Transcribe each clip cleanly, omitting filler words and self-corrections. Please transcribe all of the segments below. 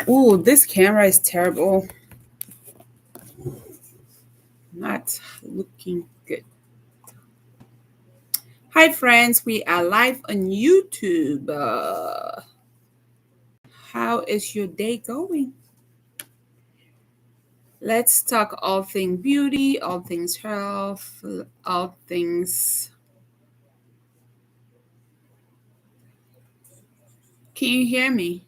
Oh, this camera is terrible. Not looking good. Hi, friends. We are live on YouTube. How is your day going? Let's talk all things beauty, all things health, all things. Can you hear me?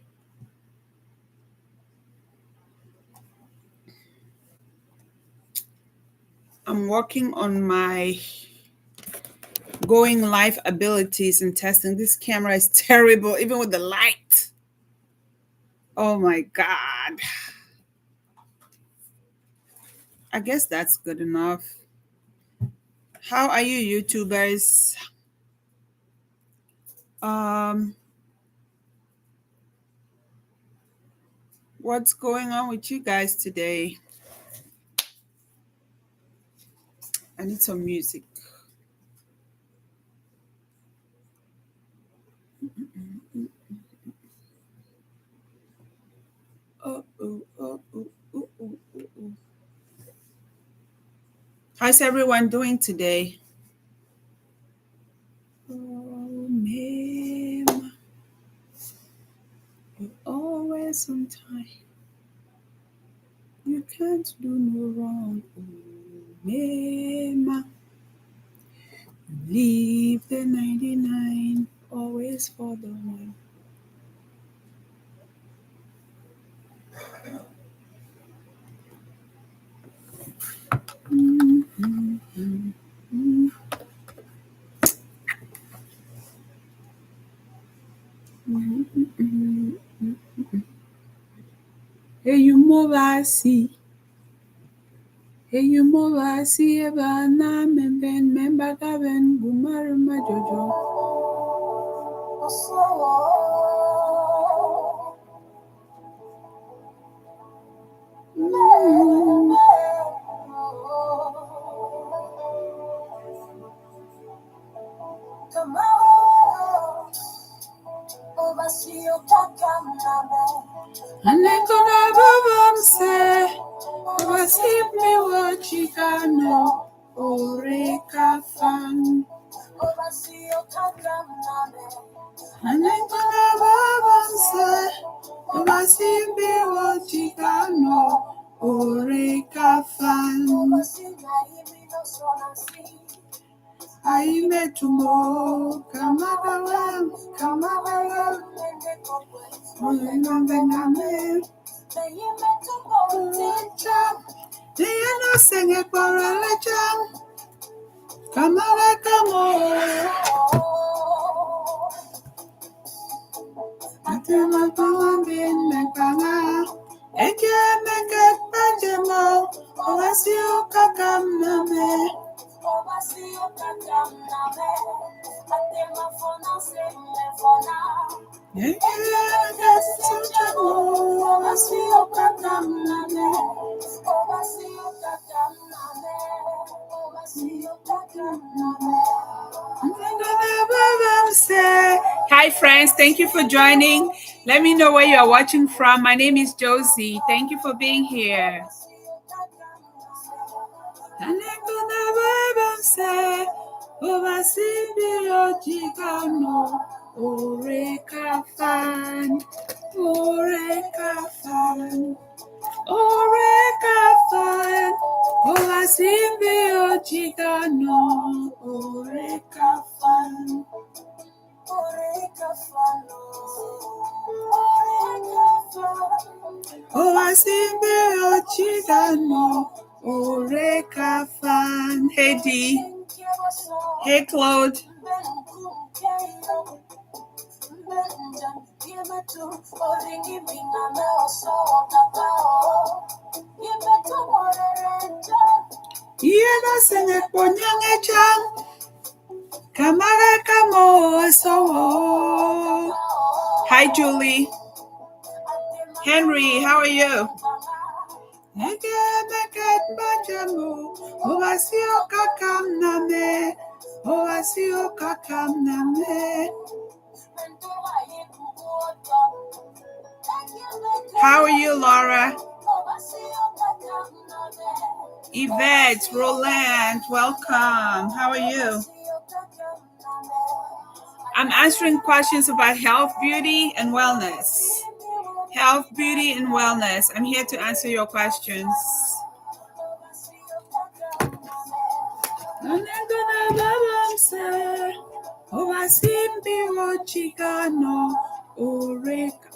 I'm working on my going live abilities and testing. This camera is terrible, even with the light. Oh my God. I guess that's good enough. How are you, YouTubers? Um, what's going on with you guys today? I need some music. Oh, oh, oh, oh, oh, oh, oh, oh. How's everyone doing today? Oh, ma'am, you're always on time. You can't do no wrong. Oh, ma'am, leave the 99 always for the one. Hey, you move, I see. Hey, you move, I see. Ebana, memben, membagaven, bumaruma jojo. Anekona babam se, obasip me wachikano, oreka fan. Anekona babam se, obasip me wachikano, oreka fan. Aime tumo, kamagawam, Oyengame, they no sing a correlation. Kamala kamo, Atema Pawambin Mekana, Eke Meket Pajamo, Ovasio Kakam Name. Hi friends, thank you for joining. Let me know where you are watching from. My name is Josie. Thank you for being here. Oreka fan, Ovasimbi Ochigano, Oreka fan. Ovasimbi Ochigano, Oreka fan. Hey D. Hey Claude. Hi Julie. Henry, how are you? How are you, Laura? Yvette, Roland, welcome. How are you? I'm answering questions about health, beauty, and wellness. Health, beauty, and wellness. I'm here to answer your questions.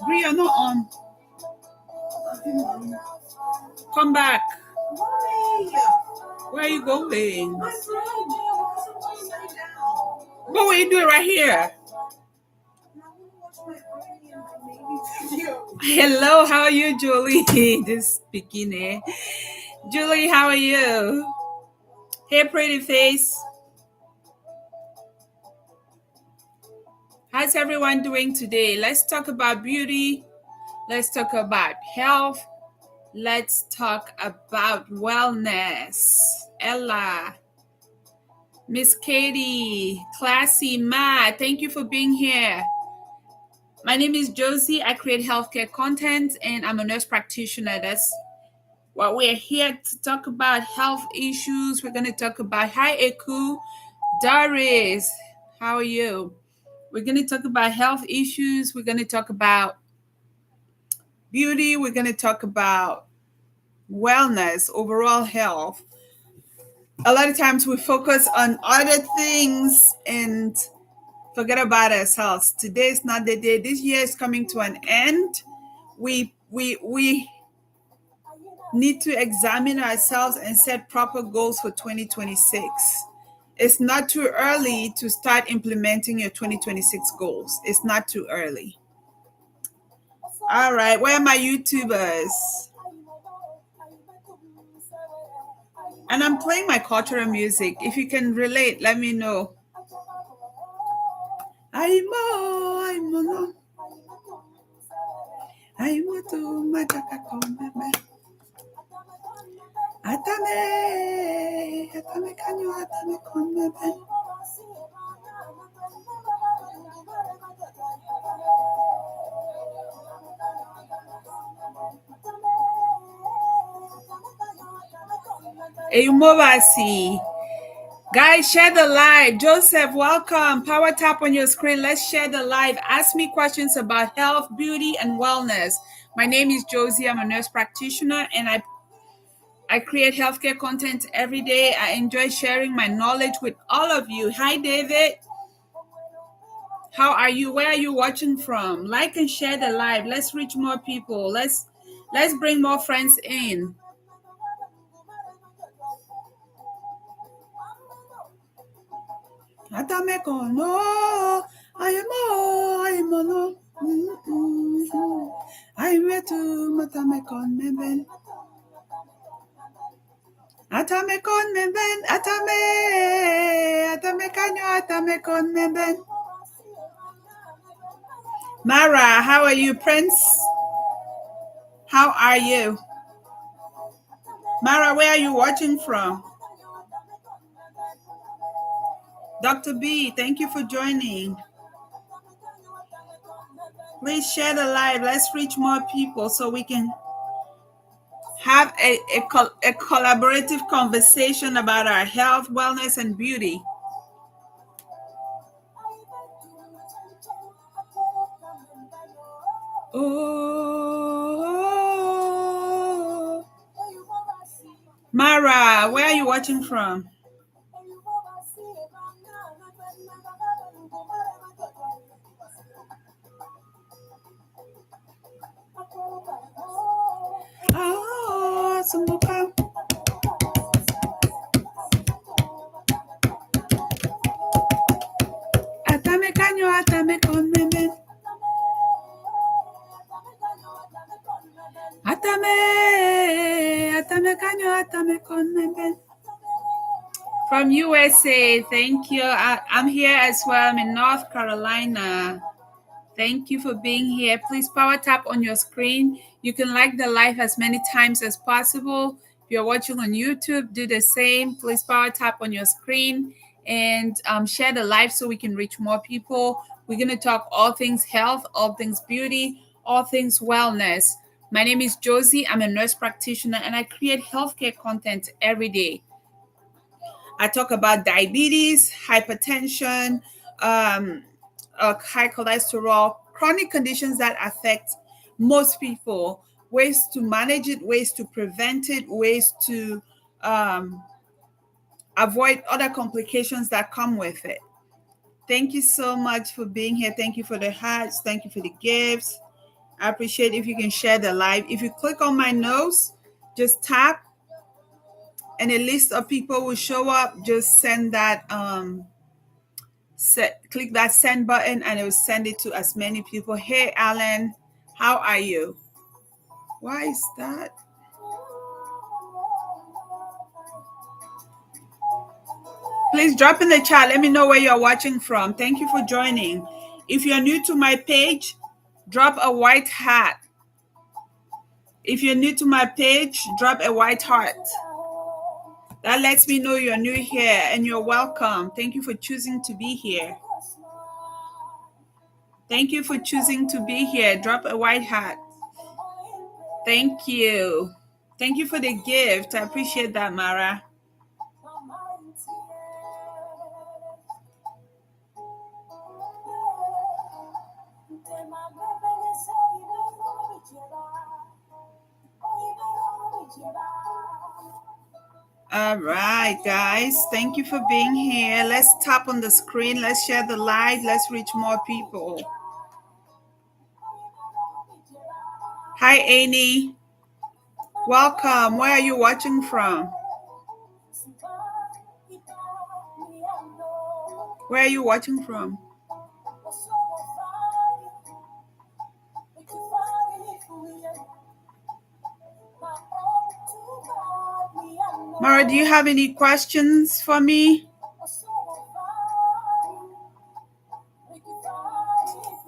Bria, not on. Come back. Where are you going? But we do it right here. Hello, how are you, Julie? Just speaking, eh? Julie, how are you? Hey, pretty face. How's everyone doing today? Let's talk about beauty. Let's talk about health. Let's talk about wellness. Ella, Miss Katie, Classy Matt, thank you for being here. My name is Josie. I create healthcare content and I'm a nurse practitioner. That's what we're here to talk about, health issues. We're going to talk about, hi Eku, Doris, how are you? We're going to talk about health issues. We're going to talk about beauty. We're going to talk about wellness, overall health. A lot of times we focus on other things and forget about ourselves. Today is not the day. This year is coming to an end. We need to examine ourselves and set proper goals for 2026. It's not too early to start implementing your 2026 goals. It's not too early. All right, where are my YouTubers? And I'm playing my cultural music. If you can relate, let me know. Atame kanyo, atame konmebe. Eyumobasi. Guys, share the live. Joseph, welcome. Power tap on your screen. Let's share the live. Ask me questions about health, beauty, and wellness. My name is Josie. I'm a nurse practitioner, and I create healthcare content every day. I enjoy sharing my knowledge with all of you. Hi, David. How are you? Where are you watching from? Like and share the live. Let's reach more people. Let's bring more friends in. Atameko no, I'm no. I'm to matamekon meben. Atamekon meben, atame kanyo atamekon meben. Mara, how are you, Prince? How are you? Mara, where are you watching from? Dr. B, thank you for joining. Please share the live. Let's reach more people so we can have a collaborative conversation about our health, wellness, and beauty. Oh, Mara, where are you watching from? Oh, Sumbuka. Atame kanyo, atame konmeben. Atame kanyo, atame konmeben. From USA, thank you. I'm here as well. I'm in North Carolina. Thank you for being here. Please power tap on your screen. You can like the live as many times as possible. If you're watching on YouTube, do the same. Please power tap on your screen and share the live so we can reach more people. We're going to talk all things health, all things beauty, all things wellness. My name is Josie. I'm a nurse practitioner and I create healthcare content every day. I talk about diabetes, hypertension, high cholesterol, chronic conditions that affect most people, ways to manage it, ways to prevent it, ways to um, avoid other complications that come with it. Thank you so much for being here. Thank you for the hearts. Thank you for the gifts. I appreciate if you can share the live. If you click on my nose, just tap and a list of people will show up. Just send that click that send button and it will send it to as many people. Hey Alan, how are you? Why is that? Please drop in the chat. Let me know where you're watching from. Thank you for joining. If you're new to my page, drop a white hat. If you're new to my page, drop a white heart. That lets me know you're new here and you're welcome. Thank you for choosing to be here. Thank you for choosing to be here. Drop a white hat. Thank you. Thank you for the gift. I appreciate that, Mara. All right, guys. Thank you for being here. Let's tap on the screen. Let's share the live. Let's reach more people. Hi, Annie. Welcome. Where are you watching from? Where are you watching from? Mara, do you have any questions for me?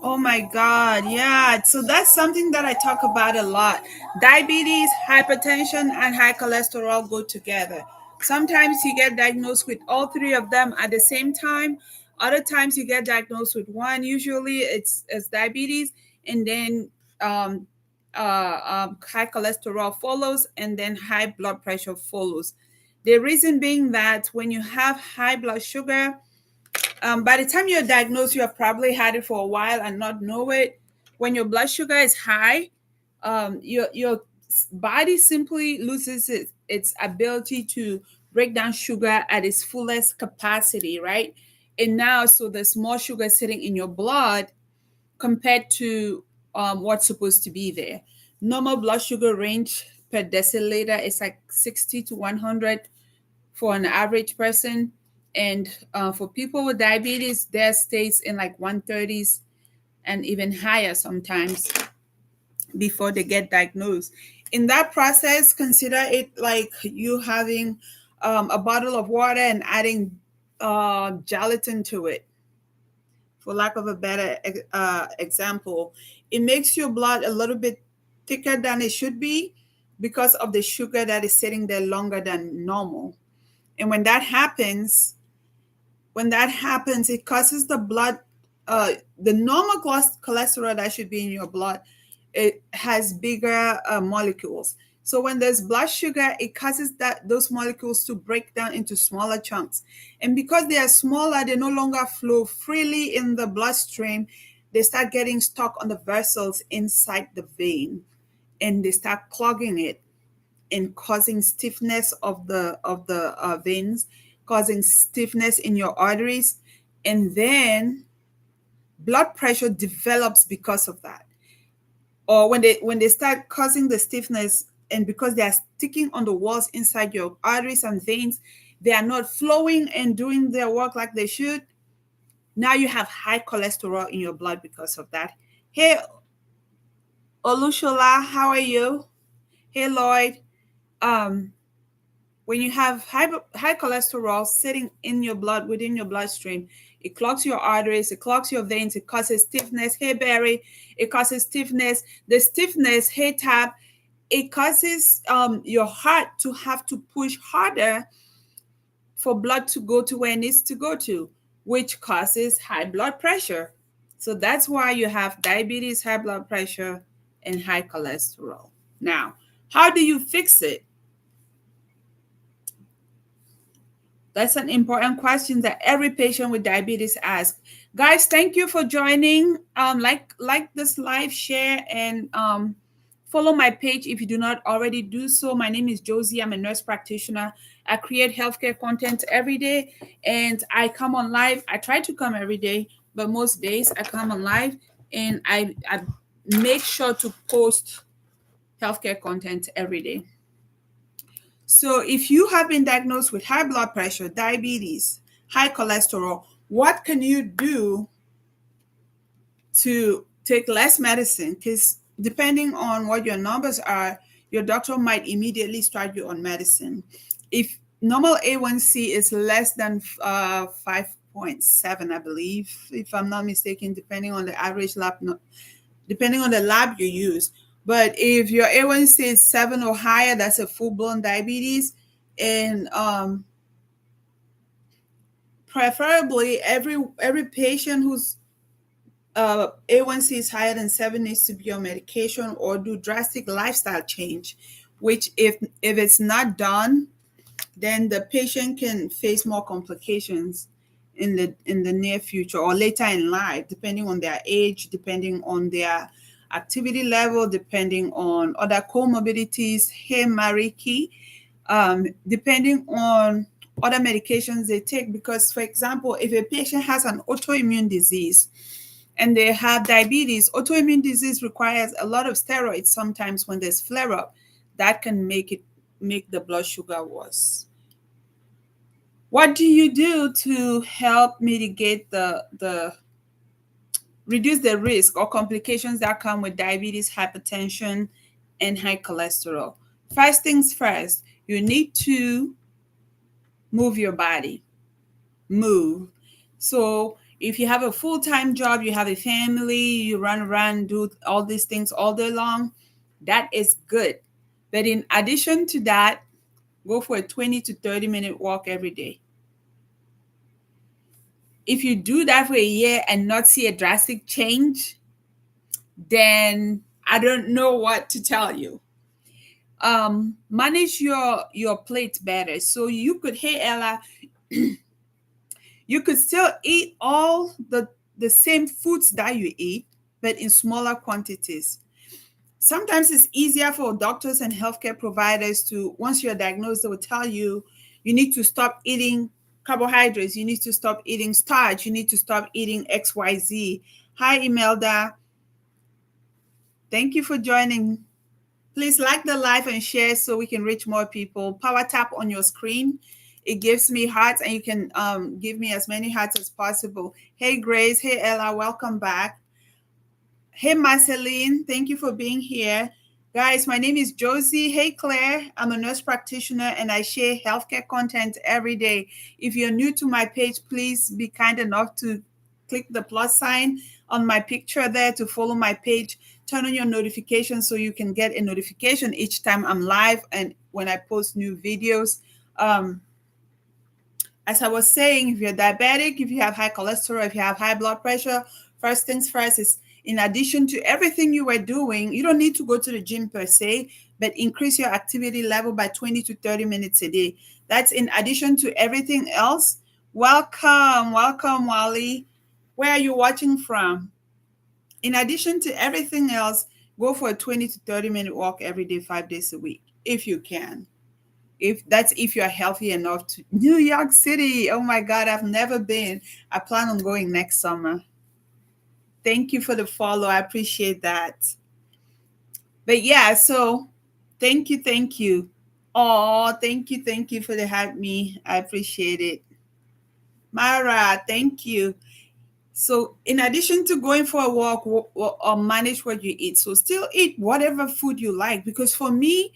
Oh my God, yeah. So that's something that I talk about a lot. Diabetes, hypertension, and high cholesterol go together. Sometimes you get diagnosed with all three of them at the same time. Other times you get diagnosed with one. Usually it's diabetes, and then high cholesterol follows, and then high blood pressure follows. The reason being that when you have high blood sugar, by the time you're diagnosed, you have probably had it for a while and not know it. When your blood sugar is high, your body simply loses its ability to break down sugar at its fullest capacity, right? And now, so there's more sugar sitting in your blood compared to what's supposed to be there. Normal blood sugar range per deciliter is like 60 to 100 for an average person. And for people with diabetes, their stays in like 130s and even higher sometimes before they get diagnosed. In that process, consider it like you having a bottle of water and adding gelatin to it, for lack of a better example. It makes your blood a little bit thicker than it should be because of the sugar that is sitting there longer than normal. And when that happens, it causes the blood, the normal cholesterol that should be in your blood, it has bigger molecules. So when there's blood sugar, it causes those molecules to break down into smaller chunks. And because they are smaller, they no longer flow freely in the bloodstream. They start getting stuck on the vessels inside the vein, and they start clogging it and causing stiffness of the veins, causing stiffness in your arteries, and then blood pressure develops because of that. Or when they start causing the stiffness, and because they are sticking on the walls inside your arteries and veins, they are not flowing and doing their work like they should. Now you have high cholesterol in your blood because of that. Hey, Olushola, how are you? Hey, Lloyd. When you have high cholesterol sitting in your blood, within your bloodstream, it clogs your arteries, it clogs your veins, it causes stiffness. Hey, Barry, it causes stiffness. The stiffness, hey, Tab, it causes your heart to have to push harder for blood to go to where it needs to go to, which causes high blood pressure. So that's why you have diabetes, high blood pressure, and high cholesterol. Now, how do you fix it? That's an important question that every patient with diabetes asks. Guys, thank you for joining. Like this live, share, and follow my page if you do not already do so. My name is Josie. I'm a nurse practitioner. I create healthcare content every day, and I come on live. I try to come every day, but most days I come on live, and I make sure to post healthcare content every day. So if you have been diagnosed with high blood pressure, diabetes, high cholesterol, what can you do to take less medicine? Because depending on what your numbers are, your doctor might immediately start you on medicine. If normal A1C is less than 5.7, I believe, if I'm not mistaken, depending on the average lab, depending on the lab you use. But if your A1C is 7 or higher, that's a full-blown diabetes. And preferably every patient whose A1C is higher than 7 needs to be on medication or do drastic lifestyle change, which if it's not done, then the patient can face more complications in the near future or later in life, depending on their age, depending on their activity level, depending on other comorbidities. Hey, Mariki, depending on other medications they take. Because, for example, if a patient has an autoimmune disease and they have diabetes, autoimmune disease requires a lot of steroids sometimes when there's flare up. That can make the blood sugar worse. What do you do to help mitigate the reduce the risk or complications that come with diabetes, hypertension, and high cholesterol? First things first, you need to move your body. Move. So if you have a full-time job, you have a family, you run around, do all these things all day long, that is good. But in addition to that, go for a 20 to 30-minute walk every day. If you do that for a year and not see a drastic change, then I don't know what to tell you. Manage your plate better. So you could, hey Ella, you could still eat all the same foods that you eat, but in smaller quantities. Sometimes it's easier for doctors and healthcare providers to, once you're diagnosed, they will tell you, you need to stop eating carbohydrates, you need to stop eating starch, you need to stop eating XYZ. Hi, Imelda. Thank you for joining. Please like the live and share so we can reach more people. Power tap on your screen. It gives me hearts, and you can give me as many hearts as possible. Hey, Grace. Hey, Ella. Welcome back. Hey, Marceline. Thank you for being here. Guys, my name is Josie. Hey, Claire. I'm a nurse practitioner, and I share healthcare content every day. If you're new to my page, please be kind enough to click the plus sign on my picture there to follow my page. Turn on your notifications so you can get a notification each time I'm live and when I post new videos. As I was saying, if you're diabetic, if you have high cholesterol, if you have high blood pressure, first things first is, in addition to everything you were doing, you don't need to go to the gym per se, but increase your activity level by 20 to 30 minutes a day. That's in addition to everything else. Welcome, Wally. Where are you watching from? In addition to everything else, go for a 20 to 30-minute walk every day, 5 days a week, if you can. If you're healthy enough to. New York City. Oh my God, I've never been. I plan on going next summer. Thank you for the follow. I appreciate that. But yeah, so thank you. Oh, thank you for the help me. I appreciate it. Mara, thank you. So in addition to going for a walk or manage what you eat, so still eat whatever food you like, because for me,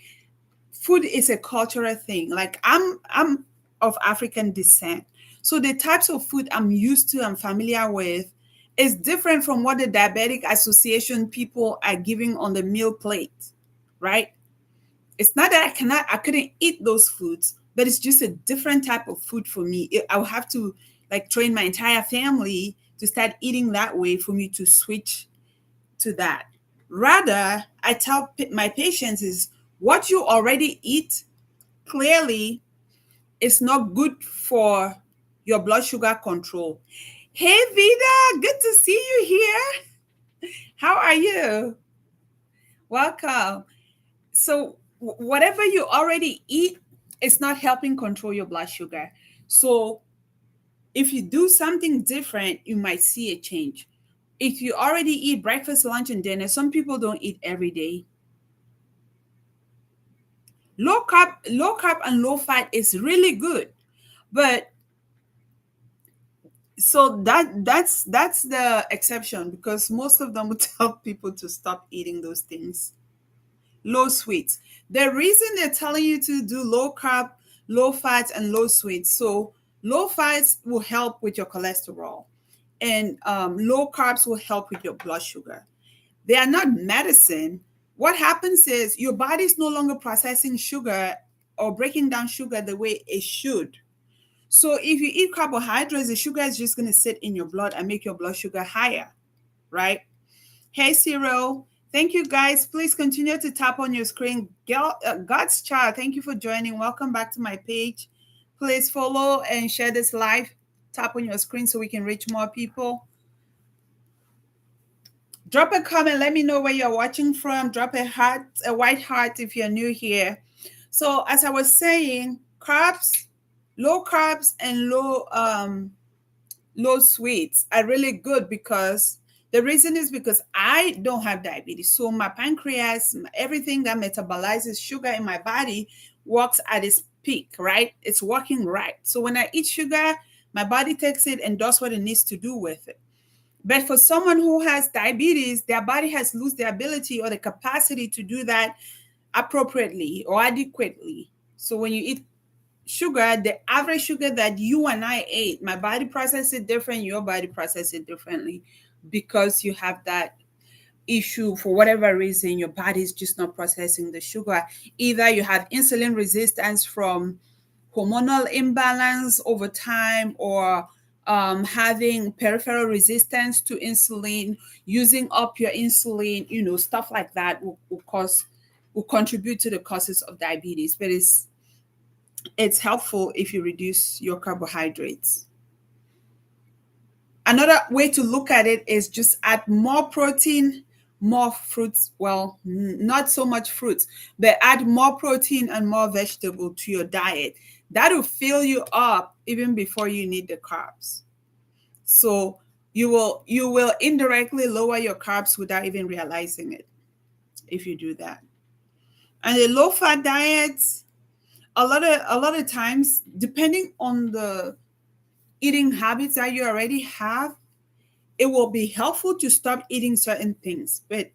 food is a cultural thing. Like I'm of African descent. So the types of food I'm used to and familiar with is different from what the Diabetic Association people are giving on the meal plate, right? It's not that I couldn't eat those foods, but it's just a different type of food for me. I would have to like train my entire family to start eating that way for me to switch to that. Rather, I tell my patients is what you already eat clearly is not good for your blood sugar control. Hey Vida, good to see you here. How are you? Welcome. So whatever you already eat, it's not helping control your blood sugar. So if you do something different, you might see a change. If you already eat breakfast, lunch, and dinner, some people don't eat every day. Low carb and low fat is really good. But so that's the exception, because most of them would tell people to stop eating those things. Low sweets. The reason they're telling you to do low carb, low fat, and low sweets. So low fats will help with your cholesterol, and low carbs will help with your blood sugar. They are not medicine. What happens is your body's no longer processing sugar or breaking down sugar the way it should. So if you eat carbohydrates, the sugar is just going to sit in your blood and make your blood sugar higher, right? Hey, Cyril. Thank you, guys. Please continue to tap on your screen. God's child, thank you for joining. Welcome back to my page. Please follow and share this live. Tap on your screen so we can reach more people. Drop a comment. Let me know where you're watching from. Drop a heart, a white heart if you're new here. So, as I was saying, carbs, low carbs, and low sweets are really good, because the reason is because I don't have diabetes. So my pancreas, everything that metabolizes sugar in my body works at its peak, right? It's working right. So when I eat sugar, my body takes it and does what it needs to do with it. But for someone who has diabetes, their body has lost the ability or the capacity to do that appropriately or adequately. So when you eat sugar, the average sugar that you and I ate, my body processes it different, your body processes it differently, because you have that issue. For whatever reason, your body is just not processing the sugar. Either you have insulin resistance from hormonal imbalance over time, or having peripheral resistance to insulin, using up your insulin, stuff like that will contribute to the causes of diabetes. But it's helpful if you reduce your carbohydrates. Another way to look at it is just add more protein, more fruits. Well, not so much fruits, but add more protein and more vegetable to your diet. That will fill you up even before you need the carbs. So you will indirectly lower your carbs without even realizing it if you do that. And the low fat diets, a lot of times, depending on the eating habits that you already have, it will be helpful to stop eating certain things. But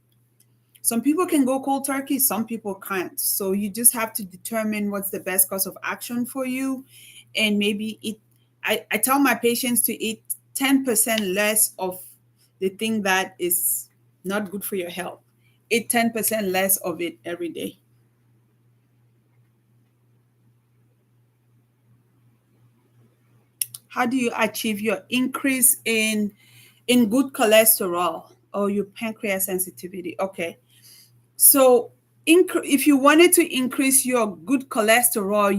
some people can go cold turkey, some people can't. So you just have to determine what's the best course of action for you, and maybe eat. I tell my patients to eat 10% less of the thing that is not good for your health. Eat 10% less of it every day. How do you achieve your increase in good cholesterol or your pancreas sensitivity? Okay. So if you wanted to increase your good cholesterol,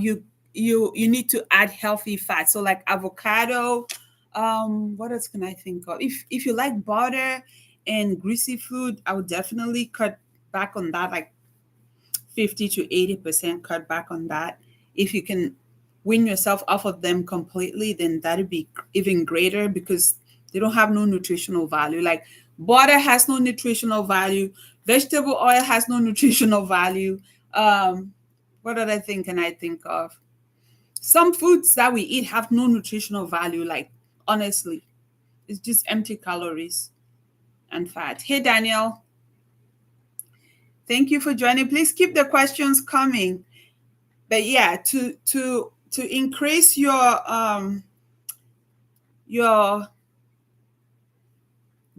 you need to add healthy fat. So like avocado, what else can I think of? If you like butter and greasy food, I would definitely cut back on that, like 50 to 80% cut back on that. If you can wean yourself off of them completely, then that'd be even greater, because they don't have no nutritional value. Like butter has no nutritional value, vegetable oil has no nutritional value. What other thing can I think of? Some foods that we eat have no nutritional value. Like, honestly, it's just empty calories and fat. Hey, Daniel, thank you for joining. Please keep the questions coming. But yeah, to increase your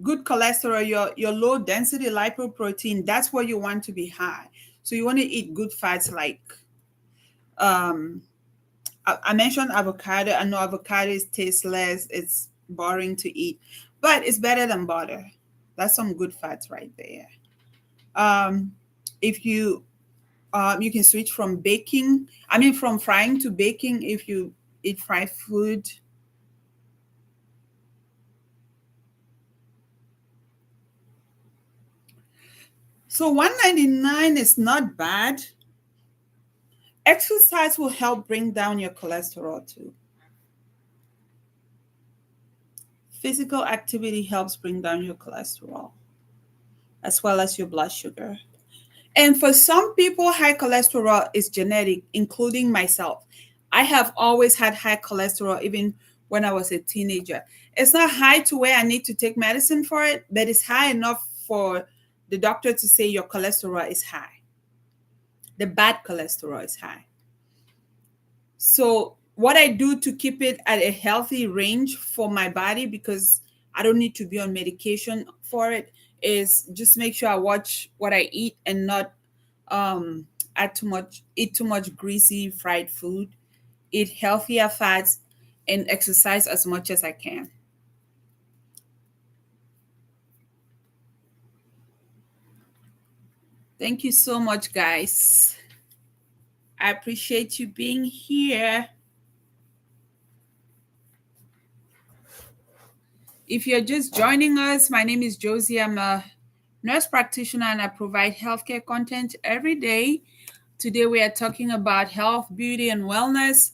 good cholesterol, your low density lipoprotein, that's what you want to be high. So you want to eat good fats, like um I mentioned avocado. I know avocado is tasteless, it's boring to eat, but it's better than butter. That's some good fats right there. Um, if you you can switch from baking, I mean from frying to baking if you eat fried food. So 199 is not bad. Exercise will help bring down your cholesterol too. Physical activity helps bring down your cholesterol as well as your blood sugar. And for some people, high cholesterol is genetic, including myself. I have always had high cholesterol, even when I was a teenager. It's not high to where I need to take medicine for it, but it's high enough for the doctor to say your cholesterol is high. The bad cholesterol is high. So, what I do to keep it at a healthy range for my body, because I don't need to be on medication for it, is just make sure I watch what I eat and not um eat too much greasy fried food, eat healthier fats, and exercise as much as I can. Thank you so much, guys. I appreciate you being here. If you're just joining us, my name is Josie. I'm a nurse practitioner and I provide healthcare content every day. Today we are talking about health, beauty, and wellness.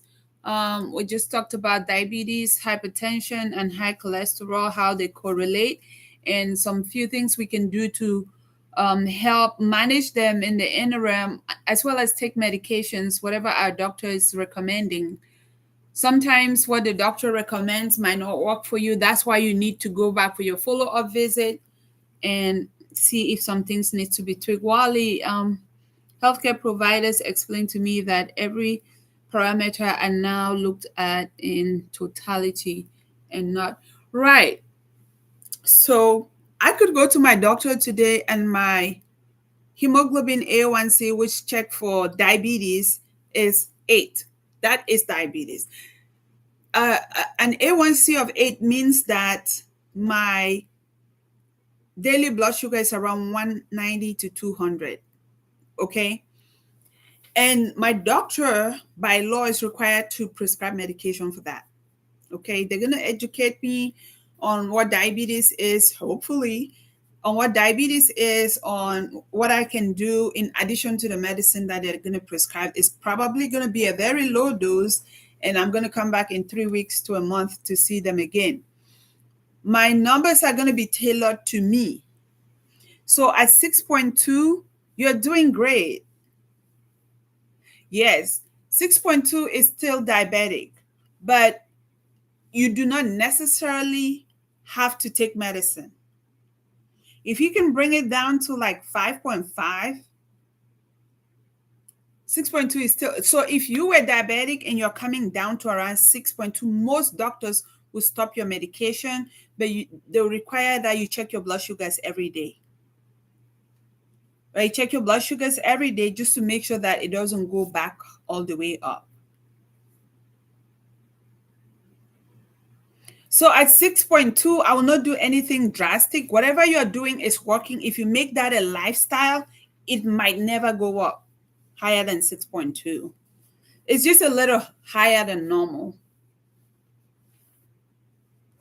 We just talked about diabetes, hypertension, and high cholesterol, how they correlate, and some few things we can do to help manage them in the interim, as well as take medications, whatever our doctor is recommending. Sometimes what the doctor recommends might not work for you. That's why you need to go back for your follow-up visit and see if some things need to be tweaked. Wally, healthcare providers explained to me that every parameter are now looked at in totality and not right. So I could go to my doctor today and my hemoglobin A1C, which check for diabetes, is 8. That is diabetes. An A1C of 8 means that my daily blood sugar is around 190 to 200. Okay. And my doctor, by law, is required to prescribe medication for that. Okay. They're going to educate me on what diabetes is, hopefully, on what diabetes is, on what I can do in addition to the medicine that they're going to prescribe. It's probably going to be a very low dose. And I'm going to come back in 3 weeks to a month to see them again. My numbers are going to be tailored to me. So at 6.2, you're doing great. Yes, 6.2 is still diabetic, but you do not necessarily have to take medicine. If you can bring it down to like 5.5, 6.2 is still. So if you were diabetic and you're coming down to around 6.2, most doctors will stop your medication, but they'll require that you check your blood sugars every day. Right? Check your blood sugars every day just to make sure that it doesn't go back all the way up. So at 6.2, I will not do anything drastic. Whatever you're doing is working. If you make that a lifestyle, it might never go up higher than 6.2. It's just a little higher than normal.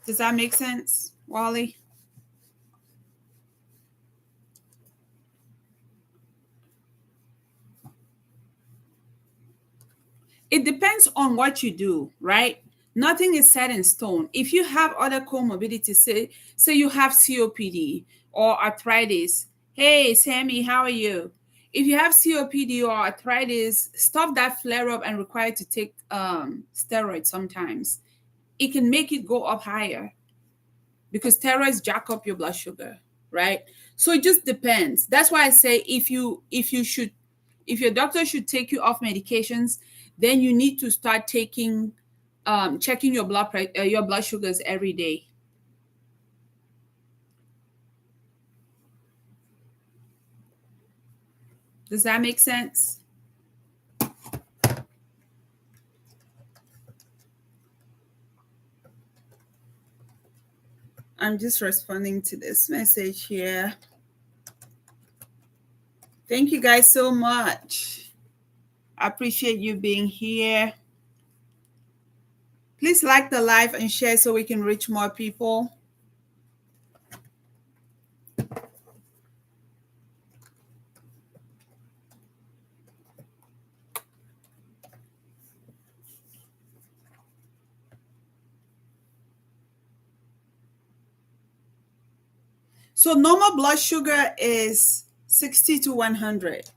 Does that make sense, Wally? It depends on what you do, right? Nothing is set in stone. If you have other comorbidities, say you have COPD or arthritis, hey Sammy, how are you? If you have COPD or arthritis, stop that flare up and require to take steroids sometimes. It can make it go up higher because steroids jack up your blood sugar, right? So it just depends. That's why I say if your doctor should take you off medications, then you need to start taking checking your blood sugars every day. Does that make sense? I'm just responding to this message here. Thank you guys so much. I appreciate you being here. Please like the live and share so we can reach more people. So normal blood sugar is 60 to 100.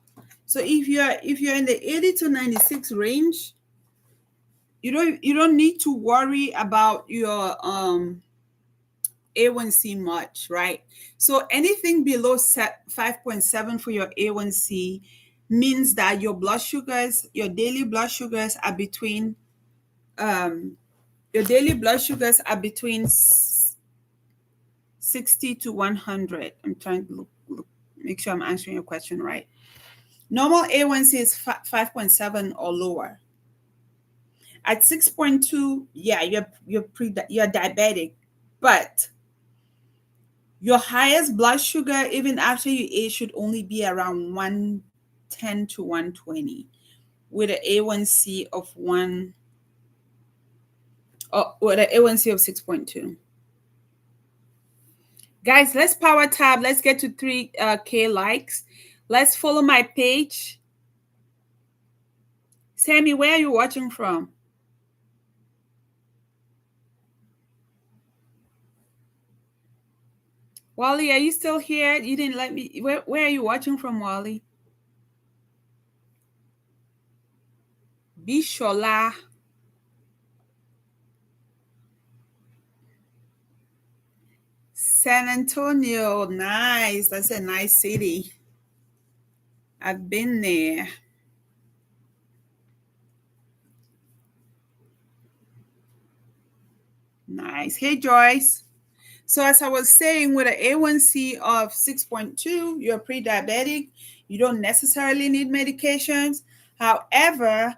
So if you're in the 80 to 96 range, you don't need to worry about your A1C much, right? So anything below 5.7 for your A1C means that your daily blood sugars are between um, 60 to 100. I'm trying to make sure I'm answering your question right. Normal A1C is 5.7 or lower. At 6.2, yeah, you're diabetic, but your highest blood sugar, even after you age, should only be around 110 to 120, with an A1C of with an A1C of 6.2. Guys, let's power tab. Let's get to 3K likes. Let's follow my page. Sammy, where are you watching from? Wally, are you still here? You didn't let me. Where are you watching from, Wally? Bishola. San Antonio. Nice. That's a nice city. I've been there. Nice. Hey, Joyce. So as I was saying, with an A1C of 6.2, you're pre-diabetic. You don't necessarily need medications. However,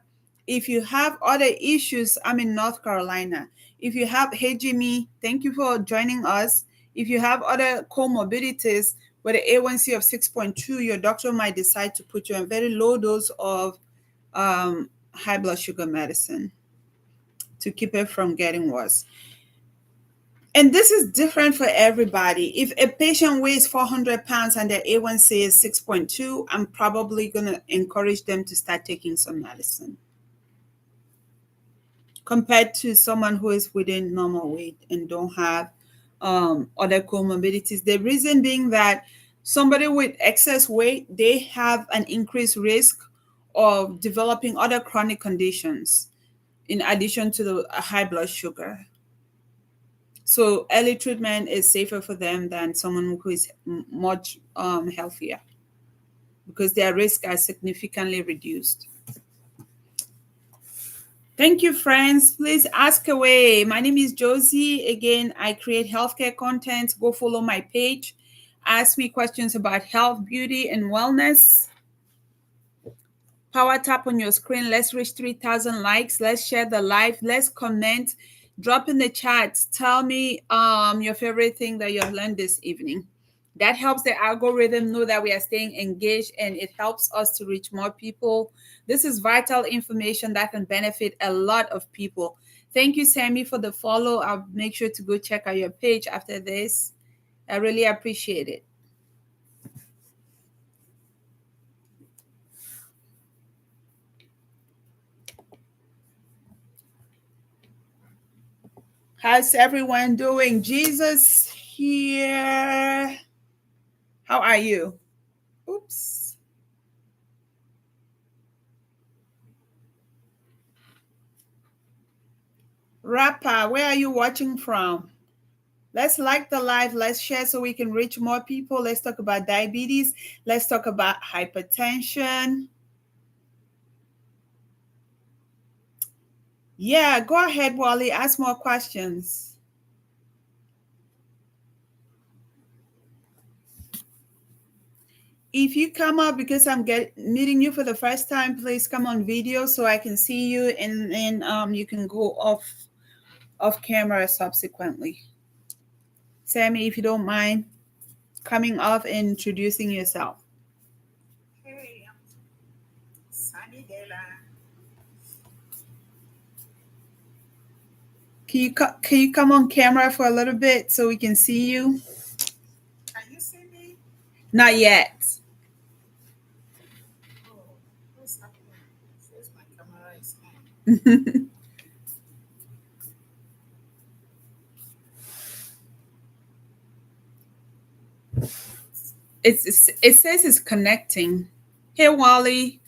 if you have other issues, I'm in North Carolina. If you have, hey Jimmy, thank you for joining us. If you have other comorbidities with an A1C of 6.2, your doctor might decide to put you on very low dose of high blood sugar medicine to keep it from getting worse. And this is different for everybody. If a patient weighs 400 pounds and their A1C is 6.2, I'm probably going to encourage them to start taking some medicine compared to someone who is within normal weight and don't have other comorbidities. The reason being that somebody with excess weight, they have an increased risk of developing other chronic conditions in addition to the high blood sugar. So early treatment is safer for them than someone who is much healthier because their risks are significantly reduced. Thank you, friends. Please ask away. My name is Josie. Again, I create healthcare content. Go follow my page. Ask me questions about health, beauty, and wellness. Power tap on your screen. Let's reach 3,000 likes. Let's share the live. Let's comment. Drop in the chat. Tell me your favorite thing that you have learned this evening. That helps the algorithm know that we are staying engaged, and it helps us to reach more people. This is vital information that can benefit a lot of people. Thank you, Sammy, for the follow. I'll make sure to go check out your page after this. I really appreciate it. How's everyone doing? Jesus here. How are you? Oops. Rappa, where are you watching from? Let's like the live. Let's share so we can reach more people. Let's talk about diabetes. Let's talk about hypertension. Yeah, go ahead, Wally. Ask more questions. If you come up because I'm meeting you for the first time, please come on video so I can see you, and then you can go off camera subsequently. Sammy, if you don't mind coming off and introducing yourself. Can you come on camera for a little bit so we can see you? Can you see me? Not yet. Oh, what's happening? First, my camera is on. It says it's connecting. Hey Wally.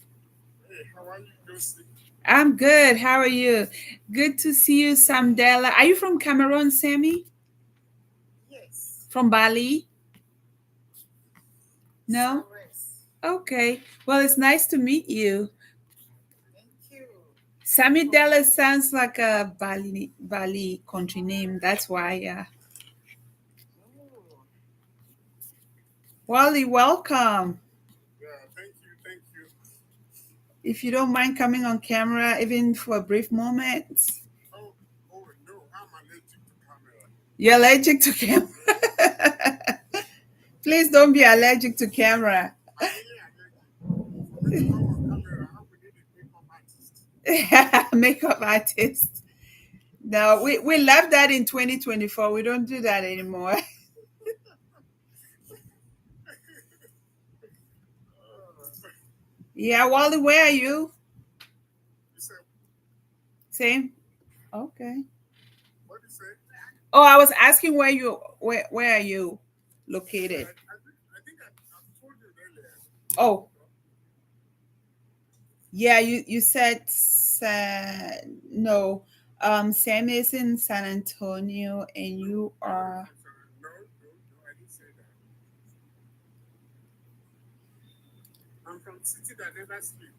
Hey, how are you, Josie? I'm good. How are you? Good to see you, Samdela. Are you from Cameroon, Sammy? Yes. From Bali? No? Southwest. Okay. Well, it's nice to meet you. Thank you. Sammy Della sounds like a Bali country name. That's why, yeah. Oh, Wally, welcome. yeah, thank you, thank you. If you don't mind coming on camera, even for a brief moment. Oh, oh no, I'm allergic to camera. You're allergic to camera. Please don't be allergic to camera. I'm really allergic. For me to come on camera, I would need a makeup artist. Makeup artist. No, we left that in 2024. We don't do that anymore. Yeah, Wally, where are you? You said, Same. Okay. what do you say? Oh, I was asking where are you located? I think I've told you earlier. Oh, yeah, you said no. Sam is in San Antonio and you are No, I didn't say that. I'm from city that never sleep.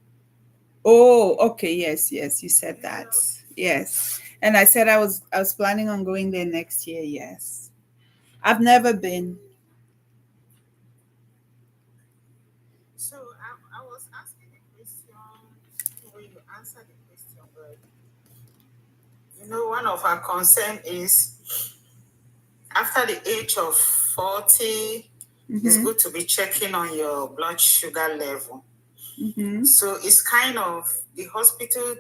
Oh, okay, yes, you said that. Yes. And I said I was planning on going there next year, yes. I've never been. So I was asking a question when you answered the question, but one of our concern is after the age of 40, it's good to be checking on your blood sugar level. Mm-hmm. So it's kind of the hospital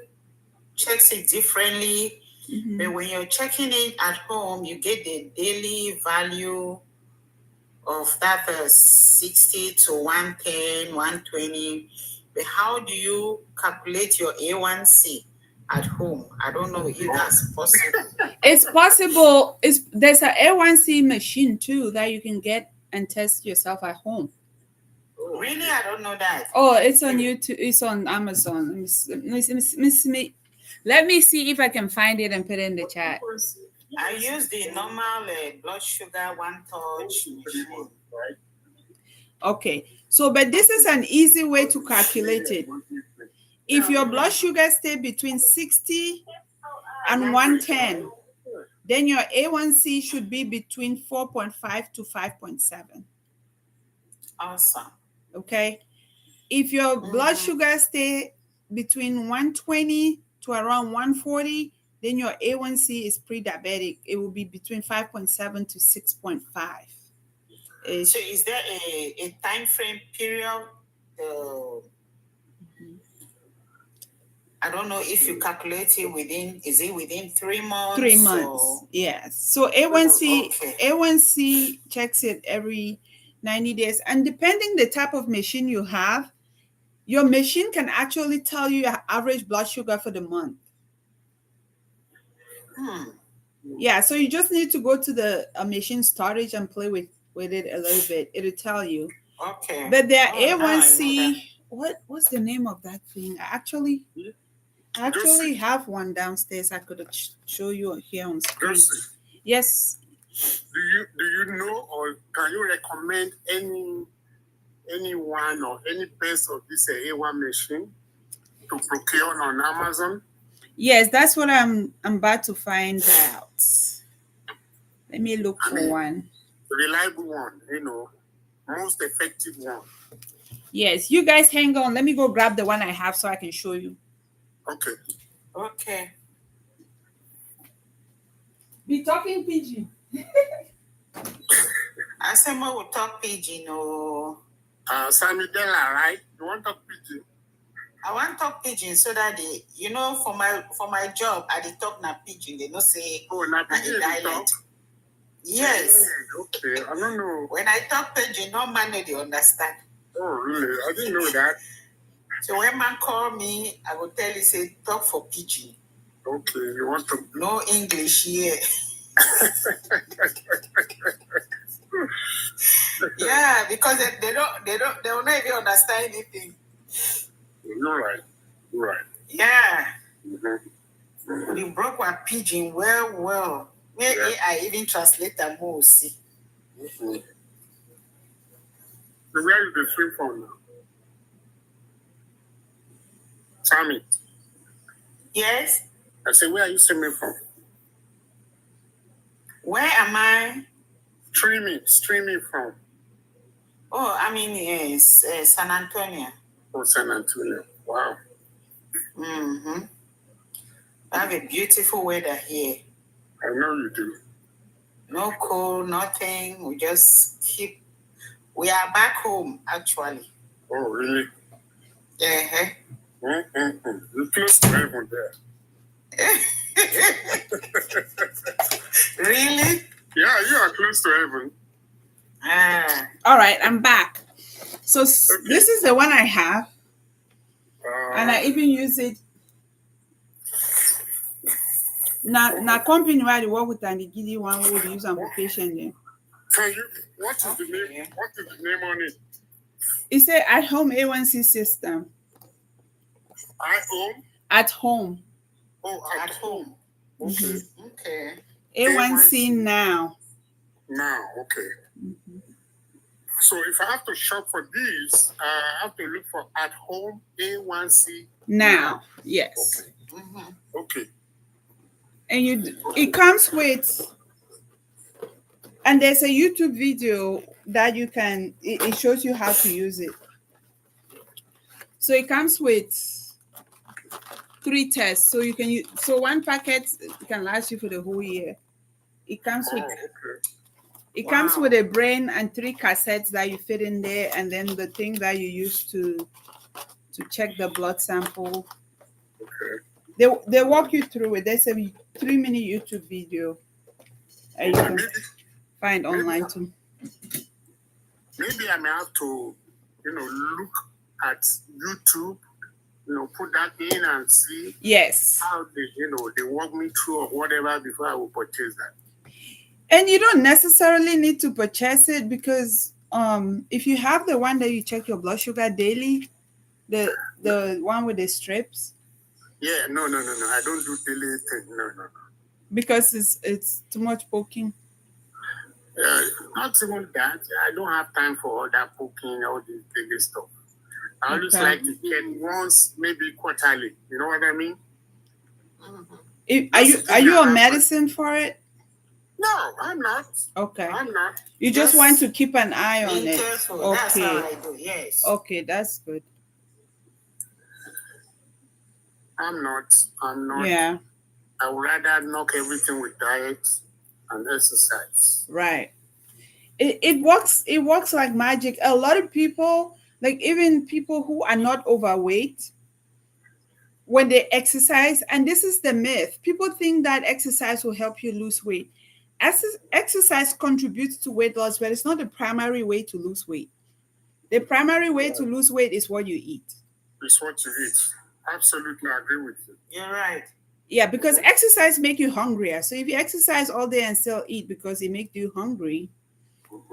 checks it differently, but when you're checking it at home, you get the daily value of that 60 to 110, 120. But how do you calculate your A1C at home? I don't know if that's possible. It's possible. There's an A1C machine too that you can get and test yourself at home. Really? I don't know that. Oh, it's on YouTube. It's on Amazon. Let me see if I can find it and put it in the chat. I use the normal blood sugar one touch machine. Okay. So, but this is an easy way to calculate it. If your blood sugar stay between 60 and 110, then your A1C should be between 4.5 to 5.7. Awesome. Okay. If your blood sugar stay between 120 to around 140, then your A1C is pre-diabetic. It will be between 5.7 to 6.5. So is there a time frame period? I don't know if you calculate it is it within 3 months? 3 months, yes. So A1C checks it every 90 days. And depending the type of machine you have, your machine can actually tell you your average blood sugar for the month. Yeah, so you just need to go to the machine storage and play with it a little bit. It'll tell you. Okay. But their A1C, what's the name of that thing? I actually have one downstairs. I could show you here on screen. Yes. Do you know, or can you recommend anyone or any place of this A1 machine to procure on Amazon? Yes, that's what I'm about to find out. Let me look for one. Reliable one, most effective one. Yes, you guys hang on. Let me go grab the one I have so I can show you. Okay. Okay. Be talking pidgin. I said we will talk pidgin. Sammy Della, right? You want to talk pidgin? I want talk pidgin so that they, for my job, I dey talk na pidgin. They no say na na pidgin the you talk. dialect. Yes. Okay, I don't know. When I talk pidgin, no man no dey understand. Oh, really? I didn't know that. So when man call me, I will tell you say talk for pidgin. Okay, you want to No English here. Yeah, because they will not even understand anything. You're right. You're right. Yeah. Mm-hmm. We broke our pidgin well. Where AI even translate them more see. Mm-hmm. So where is the stream from now? Sammy. Yes. I said, where are you streaming from? Where am I? Streaming from. Oh, I mean, yes, San Antonio. Oh, San Antonio. Wow. Mm-hmm. I have a beautiful weather here. I know you do. No cold, nothing. We are back home, actually. Oh, really? Yeah. You're close to heaven there. Really? Yeah, you are close to heaven. All right, I'm back. So this is the one I have, and I even use it. Na company where I work with and they give you one who use am for patient there. What is the name? What is the name on it? It say at home A1C system. At home? At home. Oh, at home. Okay. Mm-hmm. Okay. A1C now. Now, okay. Mm-hmm. So if I have to shop for this, I have to look for at home A1C now. Yes. Okay. Mm-hmm. Okay. And it comes with, and there's a YouTube video that you can, it shows you how to use it. So it comes with 3 tests. So you can use, so one packet can last you for the whole year. It comes with It comes with a brain and 3 cassettes that you fit in there, and then the thing that you use to check the blood sample. Okay. They walk you through it. There's a 3-minute YouTube video you can find online too. Maybe I may have to, look at YouTube, put that in and see how they walk me through or whatever before I will purchase that. And you don't necessarily need to purchase it because if you have the one that you check your blood sugar daily, the one with the strips. Yeah, no. I don't do daily thing. No. Because it's too much poking. Not even that. I don't have time for all that poking, all this big stuff. I always like to get once, maybe quarterly. You know what I mean? Mm-hmm. Are you on medicine for it? No, I'm not. Okay. I'm not. You just want to keep an eye on it. Careful. Okay. That's how I do. Yes. Okay, that's good. I'm not. Yeah. I would rather knock everything with diet and exercise. Right. It works like magic. A lot of people, like even people who are not overweight, when they exercise, and this is the myth, people think that exercise will help you lose weight. Exercise contributes to weight loss, but it's not the primary way to lose weight. The primary way to lose weight is what you eat. It's what you eat. Absolutely agree with you. You're right. Yeah, because exercise make you hungrier. So if you exercise all day and still eat because it makes you hungry,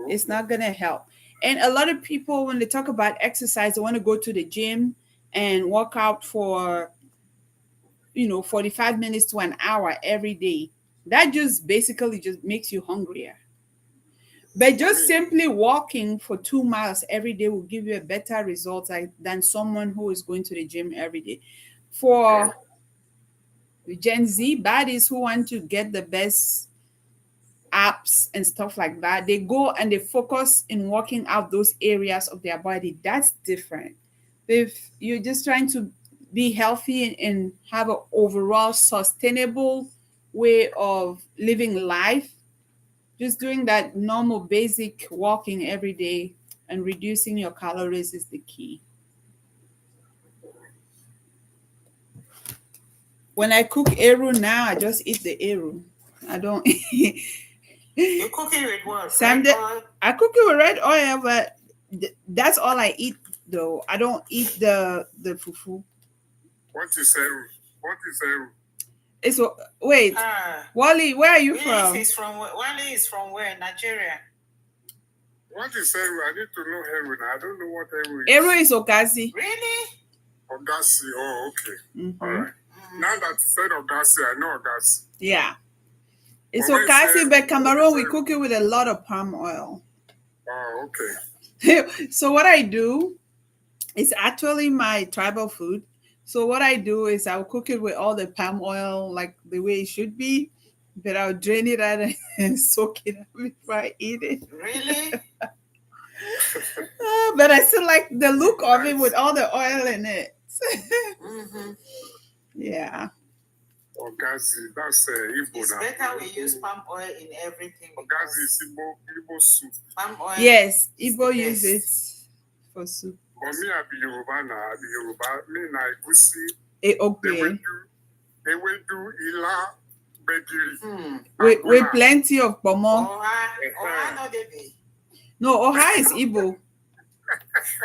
it's not going to help. And a lot of people, when they talk about exercise, they want to go to the gym and work out for 45 minutes to an hour every day. That just basically just makes you hungrier. But just simply walking for 2 miles every day will give you a better result than someone who is going to the gym every day. For Gen Z baddies who want to get the best apps and stuff like that, they go and they focus in working out those areas of their body. That's different. If you're just trying to be healthy and have an overall sustainable way of living life, just doing that normal basic walking every day and reducing your calories is the key. When I cook eru now, I just eat the eru. I don't. You cook it with what? Red oil? I cook it with red oil, but that's all I eat though. I don't eat the fufu. What is eru? What is eru? It's wait, Wally, where are you from? Wally is from where? Nigeria. What is eru? I need to know eru. I don't know what eru is. Eru is okazi. Really? Ogasi. Oh, okay. All right. Now that you said Ogasi, I know Ogasi. Yeah. It's okasi, but Cameroon, we cook it with a lot of palm oil. Oh, okay. So what I do is actually my tribal food. So what I do is I'll cook it with all the palm oil like the way it should be, but I'll drain it out and soak it up before I eat it. Really? But I still like the look of it with all the oil in it. Yeah. Ogazi, that's Igbo. It's better we use palm oil in everything. Ogazi is Igbo soup. Palm oil. Yes, Igbo use it for soup. For me, I be Yoruba now. I be Yoruba. Me na Egusi. Okay. They will do Ila Bediri. With plenty of pomo. Oha no baby. No, Oha is Igbo.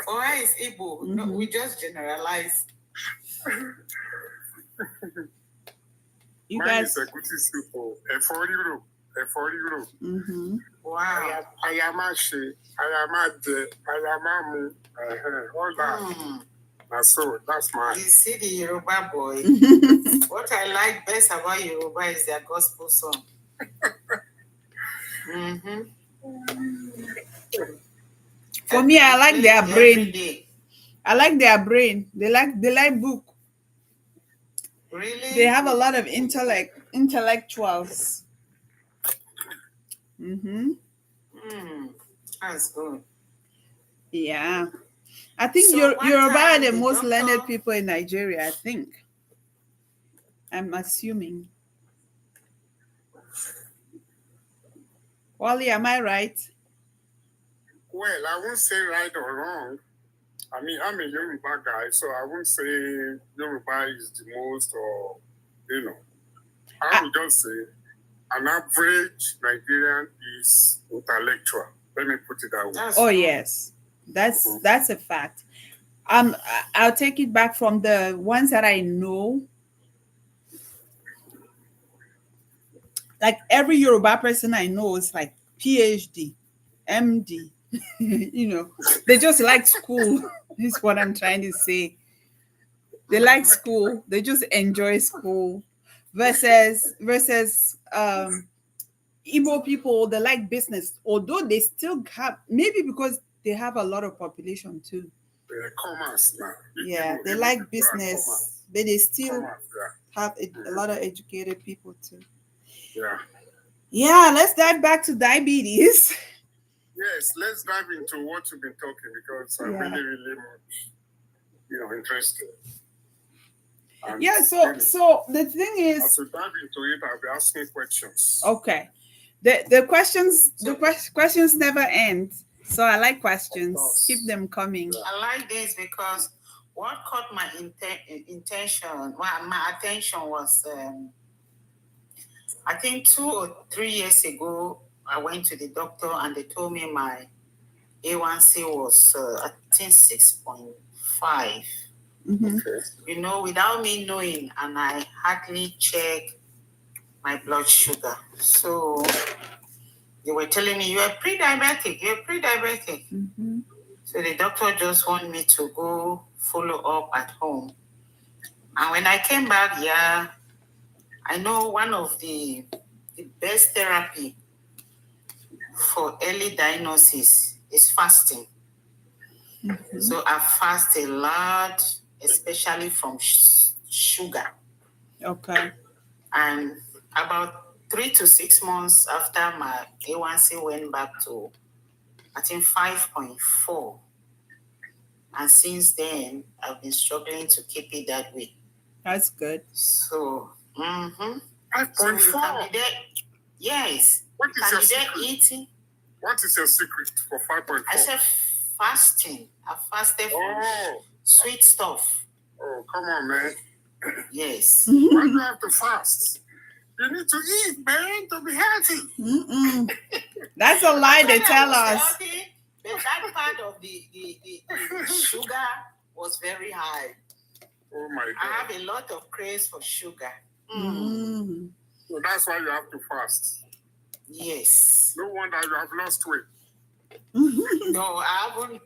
Oha is Igbo. No, we just generalize. You Mine guys. is Egusi soup. €40. Wow. Ayamashi, Ayamade, Ayamamu, all that. So that's mine. You see the Yoruba boy. What I like best about Yoruba is their gospel song. For me, I like their brain. I like their brain. They like book. Really? They have a lot of intellectuals. That's good. Yeah. I think Yoruba are the most learned people in Nigeria, I think. I'm assuming. Wally, am I right? Well, I won't say right or wrong. I mean, I'm a Yoruba guy, so I won't say Yoruba is the most, or, I would just say an average Nigerian is intellectual. Let me put it that way. Oh, yes. That's a fact. I'll take it back from the ones that I know. Like every Yoruba person I know is like PhD, MD. They just like school. Is what I'm trying to say. They like school. They just enjoy school. Versus Igbo people, they like business. Although they still have, maybe because they have a lot of population too. Commerce now. Yeah, they like business, but they still have a lot of educated people too. Yeah, let's dive back to diabetes. Yes, let's dive into what you've been talking, because I'm really, really much, interested. And so the thing is, as we dive into it, I'll be asking questions. Okay. The questions never end. So I like questions. Keep them coming. I like this because what caught my my attention was I think 2 or 3 years ago, I went to the doctor and they told me my A1C was, I think, 6.5. Without me knowing, and I hardly check my blood sugar. So they were telling me, you're pre-diabetic. So the doctor just wanted me to go follow up at home. And when I came back, I know one of the best therapy for early diagnosis is fasting. So I fast a lot, especially from sugar. Okay. And about 3 to 6 months after my A1C went back to, I think, 5.4. And since then, I've been struggling to keep it that way. That's good. So, 5.4. So yes. What is your secret? Eating. What is your secret for 5.4? I said fasting. I fasted from sweet stuff. Oh, come on, man. Yes. Why do you have to fast? You need to eat, man, to be healthy. That's a lie they tell us. Healthy, but that part of the sugar was very high. Oh my God. I have a lot of craze for sugar. So that's why you have to fast. Yes. No wonder you have lost weight. No, I haven't.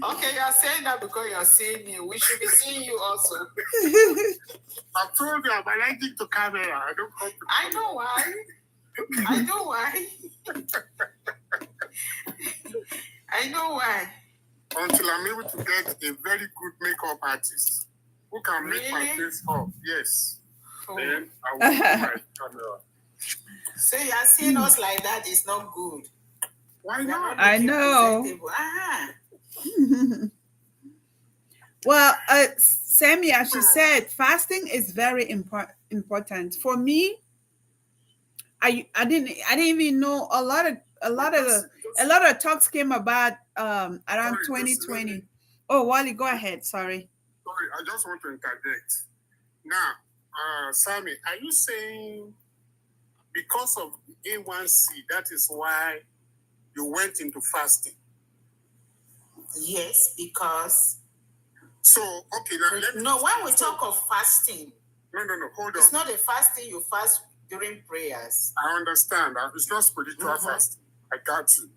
Okay, you're saying that because you're seeing me. We should be seeing you also. I told you I'm allergic to camera. I don't come to I know why. I know why. I know why. Until I'm able to get a very good makeup artist who can make my face up. Yes. Oh. Then I will do my camera. So you are seeing us like that is not good. Why not? I know. Well, Sammy, as you said, fasting is very important. For me, I didn't even know a lot of talks came about around 2020. Oh, Wally, go ahead. Sorry. Sorry, I just want to interject. Now, Sammy, are you saying because of the A1C, that is why you went into fasting? Yes, because. So, okay, now when we talk of fasting. No, hold on. It's not a fasting you fast during prayers. I understand. It's not spiritual fasting. I got you.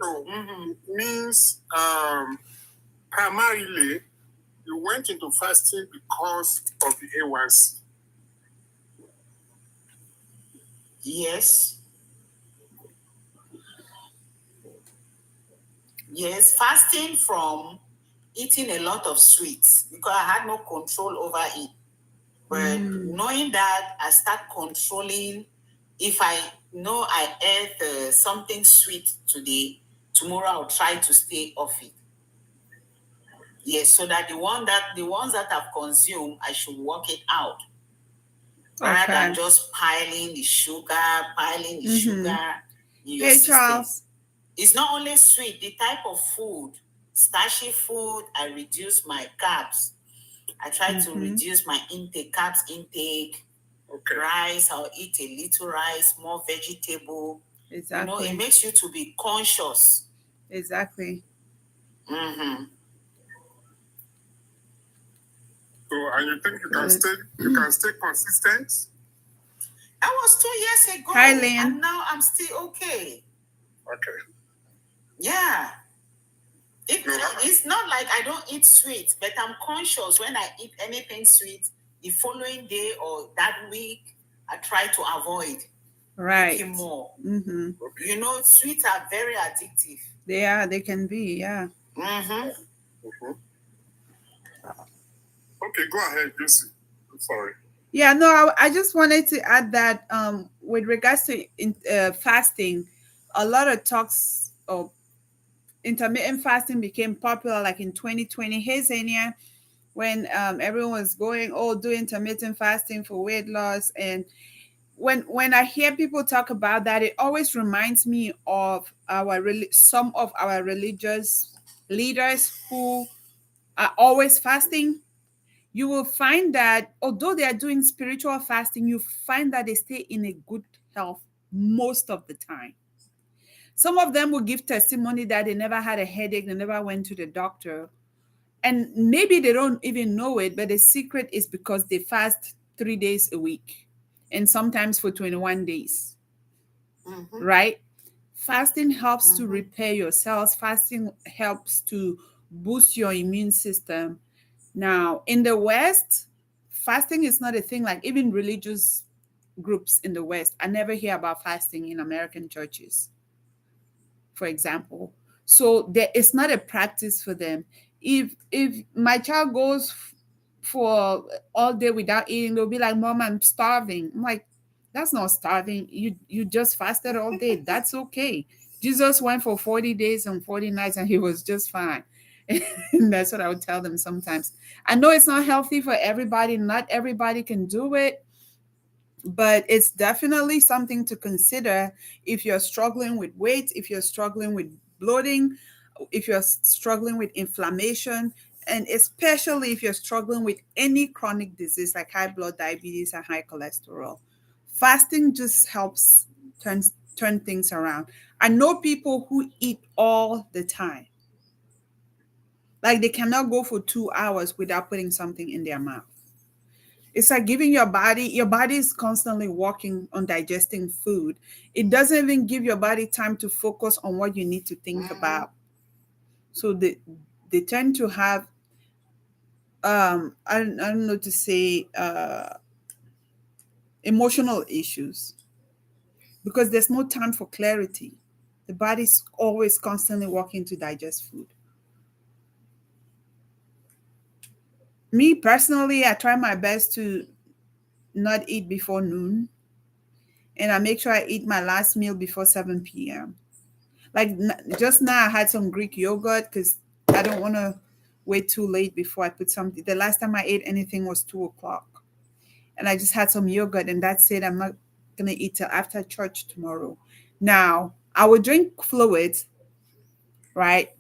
So, it means primarily you went into fasting because of the A1C. Yes. Yes, fasting from eating a lot of sweets because I had no control over it. But knowing that, I start controlling. If I know I ate something sweet today, tomorrow I'll try to stay off it. Yes, so that the ones that I've consumed, I should work it out. Rather than just piling the sugar in your system. Charles. It's not only sweet, the type of food, starchy food, I reduce my carbs. I try to reduce my carbs intake. Okay. Rice, I'll eat a little rice, more vegetable. Exactly. It makes you to be conscious. Exactly. So, and you think you can stay consistent? That was 2 years ago. Hi, Lynn. And now I'm still okay. Okay. Yeah. It's not like I don't eat sweet, but I'm conscious when I eat anything sweet, the following day or that week, I try to avoid eating more. Sweets are very addictive. They can be, yeah. Okay, go ahead, Lucy. I'm sorry. Yeah, no, I just wanted to add that with regards to fasting, a lot of talks of intermittent fasting became popular like in 2020. Hey, Zania, when everyone was going, do intermittent fasting for weight loss. And when I hear people talk about that, it always reminds me of some of our religious leaders who are always fasting. You will find that although they are doing spiritual fasting, you find that they stay in a good health most of the time. Some of them will give testimony that they never had a headache, they never went to the doctor. And maybe they don't even know it, but the secret is because they fast 3 days a week and sometimes for 21 days. Right? Fasting helps to repair your cells. Fasting helps to boost your immune system. Now, in the West, fasting is not a thing. Like even religious groups in the West, I never hear about fasting in American churches, for example. So it's not a practice for them. If my child goes for all day without eating, they'll be like, "Mom, I'm starving." I'm like, "That's not starving. You just fasted all day. That's okay." Jesus went for 40 days and 40 nights and he was just fine. And that's what I would tell them sometimes. I know it's not healthy for everybody. Not everybody can do it, but it's definitely something to consider if you're struggling with weight, if you're struggling with bloating, if you're struggling with inflammation. and especially if you're struggling with any chronic disease like high blood diabetes and high cholesterol, fasting just helps turn turn things around. I know people who eat all the time, like they cannot go for 2 hours without putting something in their mouth. It's like giving your body is constantly working on digesting food. It doesn't even give your body time to focus on what you need to think about. So they tend to have I don't know to say emotional issues because there's no time for clarity. The body's always constantly working to digest food. Me personally, I try my best to not eat before noon, and I make sure I eat my last meal before 7 p.m. Like just now, I had some Greek yogurt because I don't want to wait too late before I put something. The last time I ate anything was 2 o'clock, and I just had some yogurt, and that's it. I'm not gonna eat till after church tomorrow. Now, I would drink fluids, right?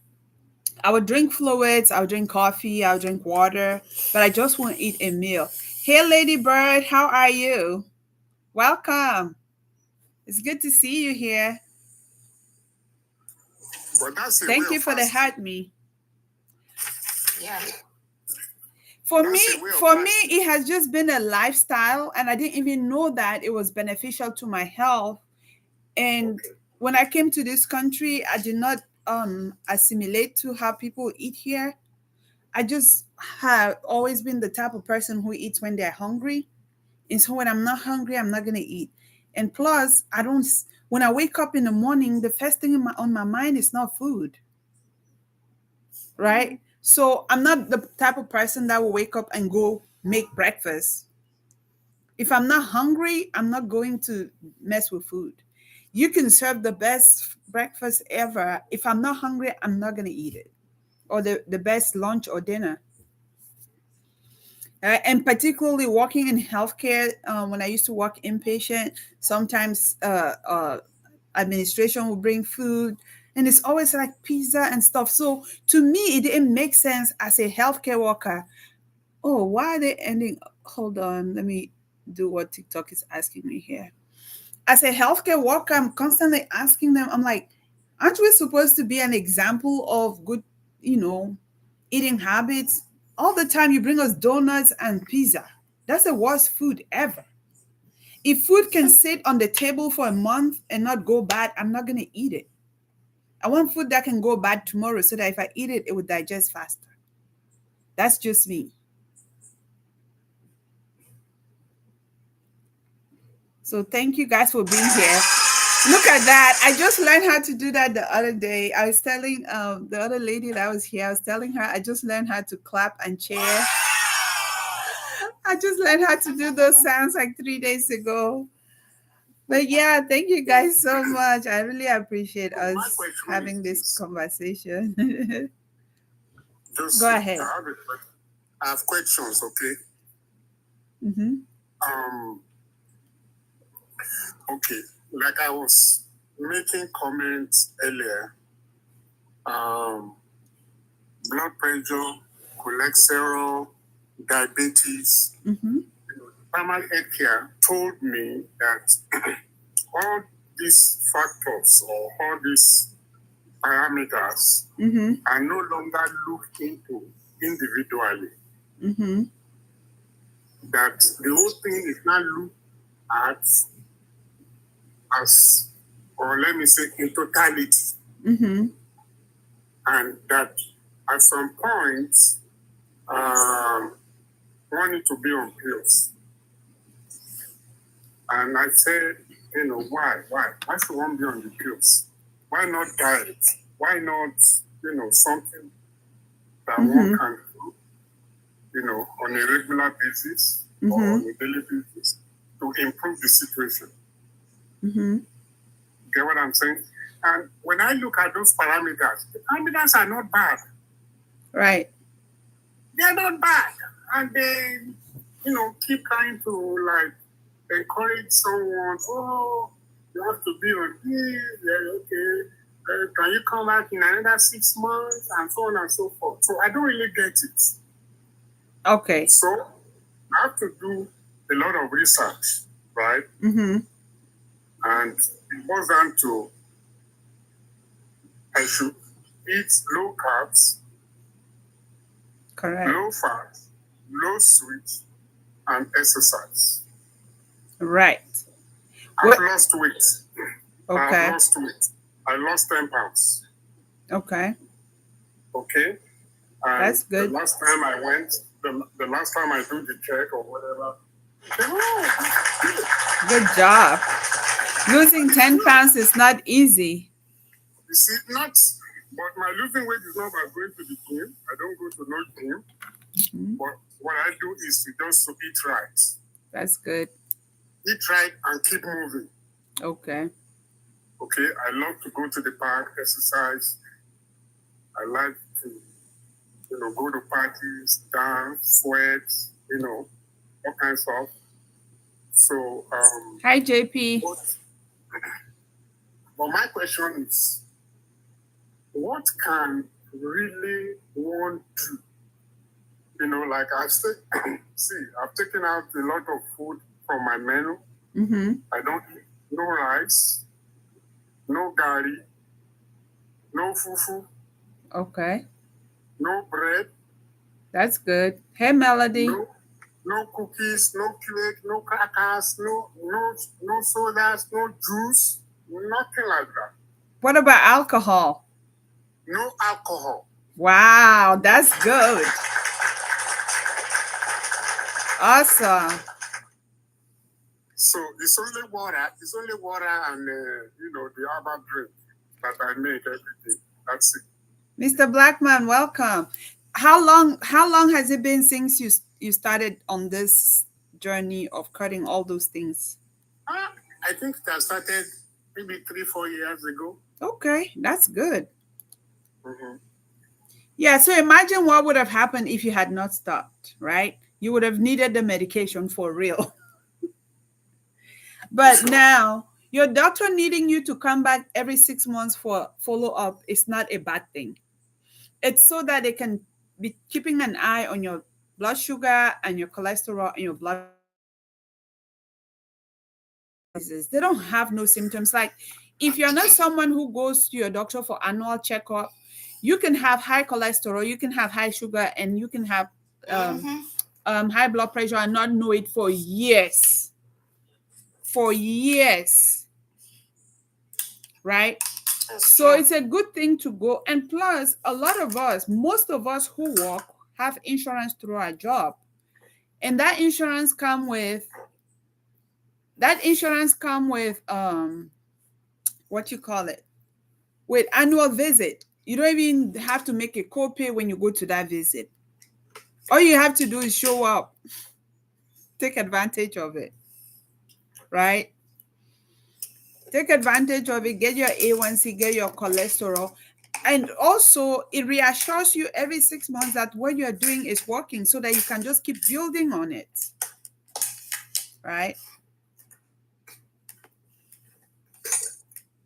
I would drink fluids, I would drink coffee, I would drink water, but I just won't eat a meal. Hey, Lady Bird, how are you? Welcome. It's good to see you here. But that's Thank you for the heart, me. Yeah. For me, it has just been a lifestyle, and I didn't even know that it was beneficial to my health. And when I came to this country, I did not assimilate to how people eat here. I just have always been the type of person who eats when they're hungry. And so when I'm not hungry, I'm not gonna eat. And plus, I don't. When I wake up in the morning, the first thing on my mind is not food, right? So I'm not the type of person that will wake up and go make breakfast. If I'm not hungry, I'm not going to mess with food. You can serve the best breakfast ever. If I'm not hungry, I'm not gonna eat it. Or the best lunch or dinner. And particularly working in healthcare, when I used to work inpatient, sometimes administration will bring food, and it's always like pizza and stuff. So to me, it didn't make sense as a healthcare worker. Oh, why are they ending? Hold on, let me do what TikTok is asking me here. As a healthcare worker, I'm constantly asking them, I'm like, aren't we supposed to be an example of good, you know, eating habits? All the time you bring us donuts and pizza. That's the worst food ever. If food can sit on the table for a month and not go bad, I'm not going to eat it. I want food that can go bad tomorrow so that if I eat it, it would digest faster. That's just me. So thank you guys for being here. Look at that. I just learned how to do that the other day. I was telling the other lady that was here, I was telling her I just learned how to clap and cheer. I just learned how to do those sounds like 3 days ago. But yeah, thank you guys so much. I really appreciate us having this conversation. Go ahead. I have questions, okay? Mm-hmm. Okay, like I was making comments earlier, blood pressure, cholesterol, diabetes. Mm-hmm. Primary health care told me that all these factors or all these parameters are no longer looked into individually. Mm-hmm. That the whole thing is not looked at as, or let me say, in totality. Mm-hmm. And that at some point, one need to be on pills. And I said, why? Why should one be on the pills? Why not diet? Why not, something that one can do, on a regular basis or on a daily basis to improve the situation? Get what I'm saying? And when I look at those parameters, the parameters are not bad. Right. They're not bad. And they, keep trying to encourage someone, oh, you have to be on this, yeah, okay, can you come back in another 6 months, and so on and so forth. So I don't really get it. Okay. So I have to do a lot of research, right? Mm-hmm. And it boils down to I should eat low carbs, correct, low fat, low sweet, and exercise. Right. I've lost weight. Okay. I've lost weight. I lost 10 pounds. Okay. Okay. And that's good. The last time I went, the last time I do the check or whatever. Good job. Losing 10 pounds is not easy. You see, but my losing weight is not by going to the gym. I don't go to no gym. Mm-hmm. But what I do is to just to eat right. That's good. Eat right and keep moving. Okay. Okay, I love to go to the park, exercise. I like to, go to parties, dance, sweat, all kinds of. So, hi, JP. But my question is, what can really one do? Like I've said, I've taken out a lot of food from my menu. Mm-hmm. I don't eat no rice, no gari, no fufu. Okay. No bread. That's good. Hey, Melody. No cookies, no cake, no crackers, no sodas, no juice, nothing like that. What about alcohol? No alcohol. Wow, that's good. Awesome. So it's only water. It's only water and the herbal drink that I make every day. That's it. Mr. Blackman, welcome. How long has it been since you started on this journey of cutting all those things? I think that started maybe 3-4 years ago. Okay, that's good. Mm-hmm. Yeah, so imagine what would have happened if you had not stopped, right? You would have needed the medication for real. But now, your doctor needing you to come back every 6 months for follow-up is not a bad thing. It's so that they can be keeping an eye on your blood sugar and your cholesterol and your blood. They don't have no symptoms. Like, if you're not someone who goes to your doctor for annual checkup, you can have high cholesterol, you can have high sugar, and you can have high blood pressure and not know it for years. For years. Right? So it's a good thing to go. And plus, a lot of us, most of us who work, have insurance through our job. And that insurance come with what you call it? With annual visit. You don't even have to make a copay when you go to that visit. All you have to do is show up. Take advantage of it. Right? Take advantage of it. Get your A1C, get your cholesterol. And also, it reassures you every 6 months that what you're doing is working so that you can just keep building on it. Right?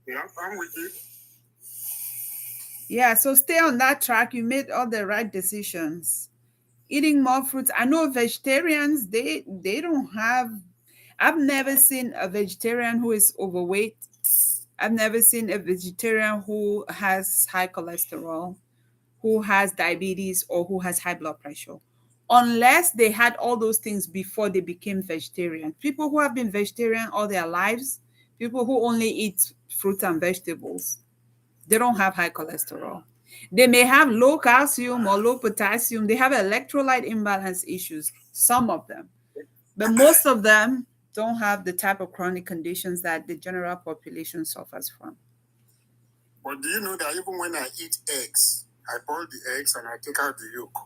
Yeah, I'm with you. Yeah, so stay on that track. You made all the right decisions. Eating more fruits. I know vegetarians, they don't have, I've never seen a vegetarian who is overweight. I've never seen a vegetarian who has high cholesterol, who has diabetes, or who has high blood pressure. Unless they had all those things before they became vegetarian. People who have been vegetarian all their lives, people who only eat fruits and vegetables, they don't have high cholesterol. They may have low calcium or low potassium. They have electrolyte imbalance issues, some of them. But most of them don't have the type of chronic conditions that the general population suffers from. But do you know that even when I eat eggs, I boil the eggs and I take out the yolk.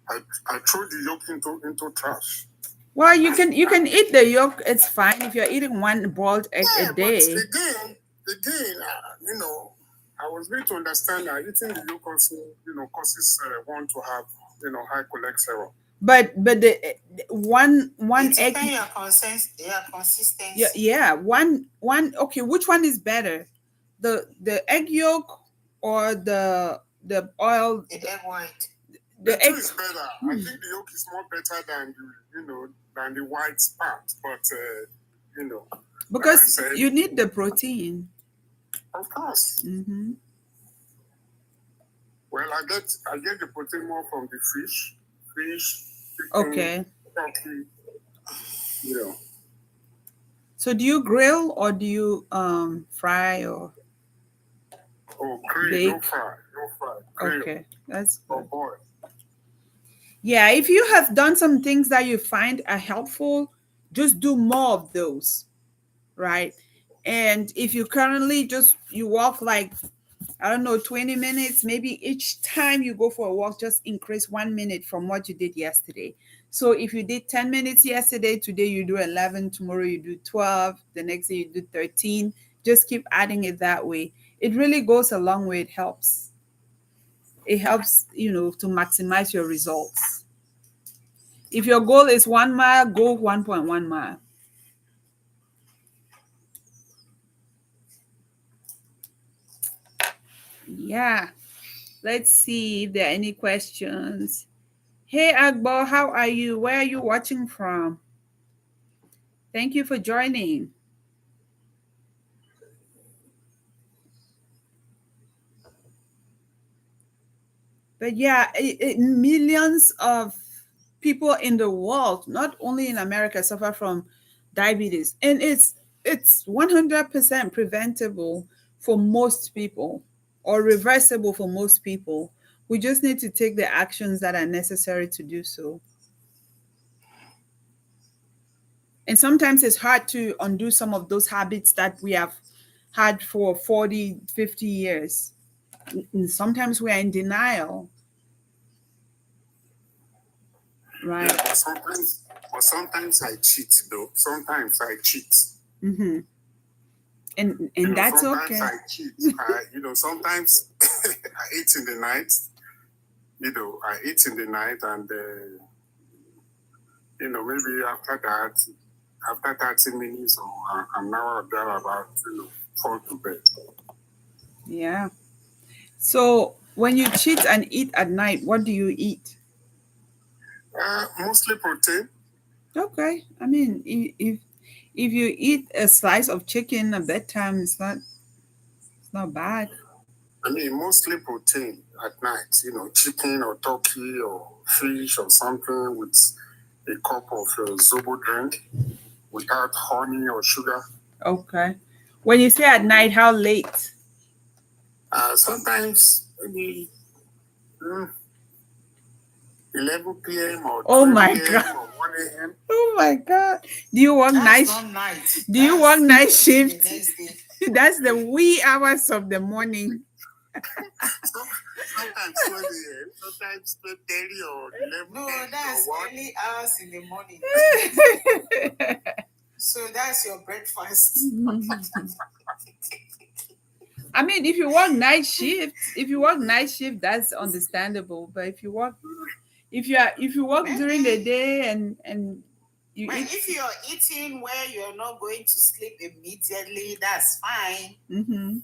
I throw the yolk into trash. Well, you can eat the yolk. It's fine if you're eating one boiled egg a day. But again, I was made to understand that eating the yolk also, causes one to have, high cholesterol. But the one egg. Your consistency. Yeah, one. Okay, which one is better? the egg yolk or the oil? The egg white. The egg is better. I think the yolk is more better than than the white part, but because like you need the protein. Of course. Mm-hmm. Well, I get the protein more from the fish, chicken, okay. turkey, So do you grill or do you fry or? Oh, grill, no fry. Grill. Okay, that's good. Or boil. Yeah, if you have done some things that you find are helpful, just do more of those, right? And if you currently you walk like, I don't know, 20 minutes, maybe each time you go for a walk, just increase 1 minute from what you did yesterday. So if you did 10 minutes yesterday, today you do 11, tomorrow you do 12, the next day you do 13. Just keep adding it that way. It really goes a long way. It helps. It helps, to maximize your results. If your goal is 1 mile, go 1.1 mile. Yeah. Let's see if there are any questions. Hey, Agbo, how are you? Where are you watching from? Thank you for joining. But yeah, millions of people in the world, not only in America, suffer from diabetes. And it's 100% preventable for most people or reversible for most people. We just need to take the actions that are necessary to do so. And sometimes it's hard to undo some of those habits that we have had for 40, 50 years. And sometimes we are in denial. Right. Yeah, but sometimes I cheat though. Sometimes I cheat. Mm-hmm. And that's sometimes okay. I cheat. Sometimes I eat in the night. I eat in the night and maybe after that, after 30 minutes or an hour or thereabout, fall to bed. Yeah. So when you cheat and eat at night, what do you eat? Mostly protein. Okay. I mean, if you eat a slice of chicken at bedtime, it's not bad. I mean, mostly protein at night. Chicken or turkey or fish or something with a cup of zobo drink without honey or sugar. Okay. When you say at night, how late? Sometimes maybe 11 p.m. or 12 my p.m. God. Or 1 a.m. Oh my God. Do you work night? Do you work night shift? That's the wee hours of the morning. Sometimes 12 a.m., sometimes 12:30 or 11. No, that's early hours in the morning. So that's your breakfast. I mean, if you work night shift, that's understandable. But if you work during the day and you eat, if you're eating where you're not going to sleep immediately, that's fine. Mm-hmm.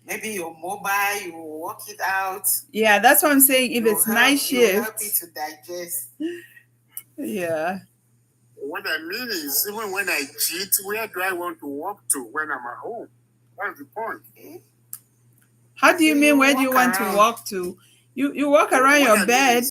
Maybe you're mobile, you work it out. Yeah, that's what I'm saying. If it's night shift, it'll help you to digest. Yeah. What I mean is, even when I cheat, where do I want to walk to when I'm at home? That's the point. Okay. How do you mean where do you want to walk to? You walk around your bed.